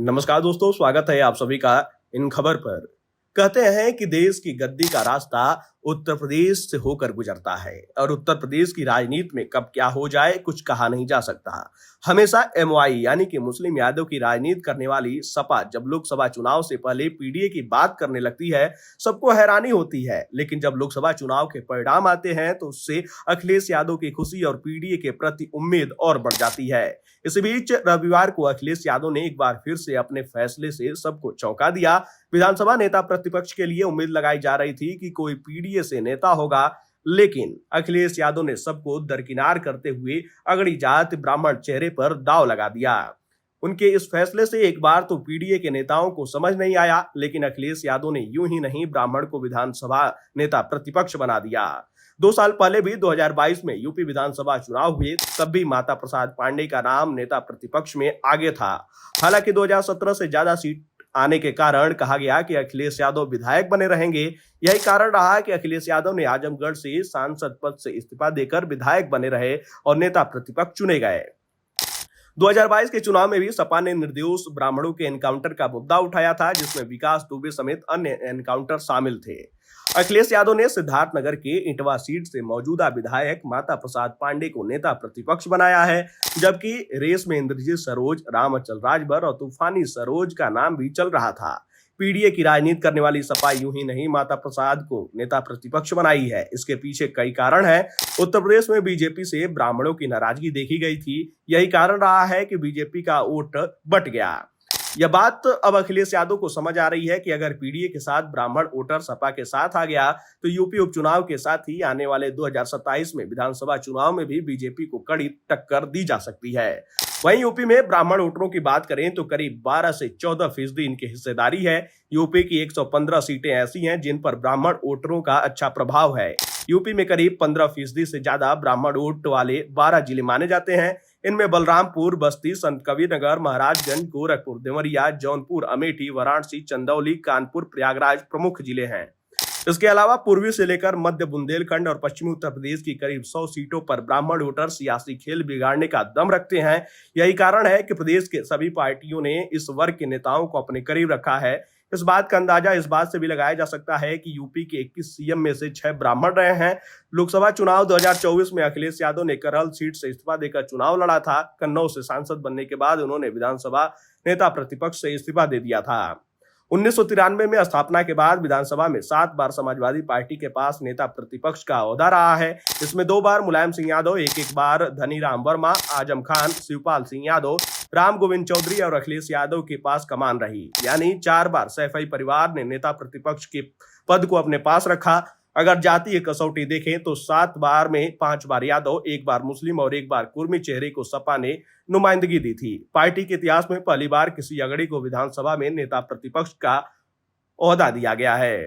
नमस्कार दोस्तों, स्वागत है आप सभी का इन खबर पर। कहते हैं कि देश की गद्दी का रास्ता उत्तर प्रदेश से होकर गुजरता है और उत्तर प्रदेश की राजनीति में कब क्या हो जाए कुछ कहा नहीं जा सकता। हमेशा एमवाई यानी कि मुस्लिम यादव की राजनीति करने वाली सपा जब लोकसभा चुनाव से पहले पीडीए की बात करने लगती है सबको हैरानी होती है, लेकिन जब लोकसभा चुनाव के परिणाम आते हैं तो उससे अखिलेश यादव की खुशी और पीडीए के प्रति उम्मीद और बढ़ जाती है। इसी बीच रविवार को अखिलेश यादव ने एक बार फिर से अपने फैसले से सबको चौंका दिया। विधानसभा नेता प्रतिपक्ष के लिए उम्मीद लगाई जा रही थी कि कोई पीडीए से नेता होगा, लेकिन अखिलेश यादव ने सबको दरकिनार करते हुए अगड़ी जात ब्राह्मण चेहरे पर दांव लगा दिया। उनके इस फैसले से एक बार तो पीडीए के नेताओं को समझ नहीं आया, लेकिन अखिलेश यादव ने यूं ही नहीं ब्राह्मण को विधानसभा नेता प्रतिपक्ष बना दिया। 2 साल पहले भी 2022 में यूपी विधानसभा चुनाव हुए, तब भी माता प्रसाद पांडे का नाम नेता प्रतिपक्ष में आगे था। हालांकि 2017 से ज्यादा सीट आने के कारण कहा गया कि अखिलेश यादव विधायक बने रहेंगे। यही कारण रहा कि अखिलेश यादव ने आजमगढ़ से सांसद पद से इस्तीफा देकर विधायक बने रहे और नेता प्रतिपक्ष चुने गए। 2022 के चुनाव में भी सपा ने निर्दोष ब्राह्मणों के एनकाउंटर का मुद्दा उठाया था, जिसमें विकास दुबे समेत अन्य एनकाउंटर शामिल थे। अखिलेश यादव ने सिद्धार्थनगर के इटवा सीट से मौजूदा विधायक माता प्रसाद पांडे को नेता प्रतिपक्ष बनाया है, जबकि रेस में इंद्रजीत सरोज, रामअचल राजभर और तूफानी सरोज का नाम भी चल रहा था। पीडीए की राजनीति करने वाली सपा यूं ही नहीं माता प्रसाद को नेता प्रतिपक्ष बनाई है। इसके पीछे कई कारण हैं। उत्तर प्रदेश में बीजेपी से ब्राह्मणों की नाराजगी देखी गई थी, यही कारण रहा है कि बीजेपी का वोट बट गया। यह बात अब अखिलेश यादव को समझ आ रही है कि अगर पीडीए के साथ ब्राह्मण वोटर सपा के साथ आ गया तो यूपी उपचुनाव के साथ ही आने वाले 2027 में विधानसभा चुनाव में भी बीजेपी को कड़ी टक्कर दी जा सकती है। वहीं यूपी में ब्राह्मण वोटरों की बात करें तो करीब 12 से 14% इनकी हिस्सेदारी है। यूपी की 115 सीटें ऐसी हैं जिन पर ब्राह्मण वोटरों का अच्छा प्रभाव है। यूपी में करीब 15% से ज्यादा ब्राह्मण वोट वाले 12 जिले माने जाते हैं। इनमें बलरामपुर, बस्ती, संत कबीरनगर, महाराजगंज, गोरखपुर, देवरिया, जौनपुर, अमेठी, वाराणसी, चंदौली, कानपुर, प्रयागराज प्रमुख जिले हैं। इसके अलावा पूर्वी से लेकर मध्य बुंदेलखंड और पश्चिमी उत्तर प्रदेश की करीब 100 सीटों पर ब्राह्मण वोटर सियासी खेल बिगाड़ने का दम रखते हैं। यही कारण है कि प्रदेश के सभी पार्टियों ने इस वर्ग के नेताओं को अपने करीब रखा है। इस बात का अंदाजा इस बात से भी लगाया जा सकता है कि यूपी के 21 सीएम में से 6 ब्राह्मण रहे हैं। लोकसभा चुनाव 2024 में अखिलेश यादव ने करहल सीट से इस्तीफा देकर चुनाव लड़ा था। कन्नौज से सांसद बनने के बाद उन्होंने विधानसभा नेता प्रतिपक्ष से इस्तीफा दे दिया था। 1993 में स्थापना के बाद विधानसभा में 7 बार समाजवादी पार्टी के पास नेता प्रतिपक्ष का ओहदा रहा है। इसमें 2 बार मुलायम सिंह यादव, एक बार धनीराम वर्मा, आजम खान, शिवपाल सिंह यादव, राम गोविंद चौधरी और अखिलेश यादव के पास कमान रही। यानी 4 बार सैफई परिवार ने नेता प्रतिपक्ष के पद को अपने पास रखा। अगर जातीय कसौटी देखें तो 7 बार में 5 बार यादव, 1 बार मुस्लिम और 1 बार कुर्मी चेहरे को सपा ने नुमाइंदगी दी थी। पार्टी के इतिहास में पहली बार किसी अगड़ी को विधानसभा में नेता प्रतिपक्ष का ओहदा दिया गया है।